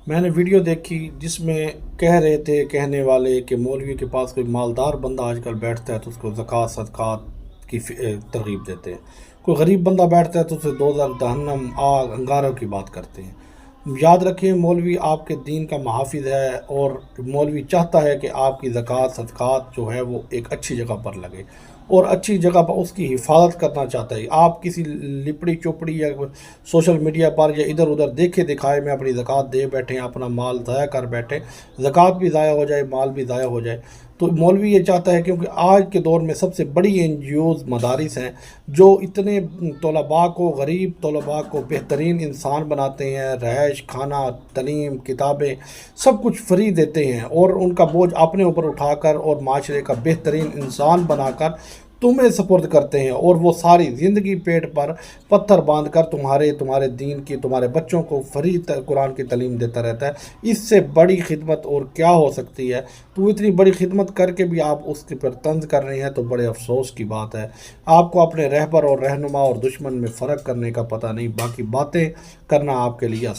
میں نے ویڈیو دیکھی جس میں کہہ رہے تھے کہنے والے کہ مولوی کے پاس کوئی مالدار بندہ آج کل بیٹھتا ہے تو اس کو زکوٰۃ صدقات کی ترغیب دیتے ہیں، کوئی غریب بندہ بیٹھتا ہے تو اسے دوزخ، جہنم، آگ، انگاروں کی بات کرتے ہیں۔ یاد رکھیں مولوی آپ کے دین کا محافظ ہے، اور مولوی چاہتا ہے کہ آپ کی زکوٰۃ صدقات جو ہے وہ ایک اچھی جگہ پر لگے، اور اچھی جگہ پر اس کی حفاظت کرنا چاہتا ہے۔ آپ کسی لپڑی چوپڑی یا سوشل میڈیا پر یا ادھر ادھر دیکھے دکھائے میں اپنی زکوٰۃ دے بیٹھیں، اپنا مال ضائع کر بیٹھیں، زکوٰۃ بھی ضائع ہو جائے، مال بھی ضائع ہو جائے۔ تو مولوی یہ چاہتا ہے، کیونکہ آج کے دور میں سب سے بڑی این جی اوز مدارس ہیں جو اتنے طلباء کو، غریب طلباء کو بہترین انسان بناتے ہیں، رہائش، کھانا، تعلیم، کتابیں، سب کچھ فری دیتے ہیں، اور ان کا بوجھ اپنے اوپر اٹھا کر اور معاشرے کا بہترین انسان بنا کر تمہیں سپرد کرتے ہیں، اور وہ ساری زندگی پیٹ پر پتھر باندھ کر تمہارے دین کی، تمہارے بچوں کو فری قرآن کی تعلیم دیتا رہتا ہے۔ اس سے بڑی خدمت اور کیا ہو سکتی ہے؟ تو اتنی بڑی خدمت کر کے بھی آپ اس کے پر طنز کر رہے ہیں تو بڑے افسوس کی بات ہے۔ آپ کو اپنے رہبر اور رہنما اور دشمن میں فرق کرنے کا پتہ نہیں، باقی باتیں کرنا آپ کے لیے آسان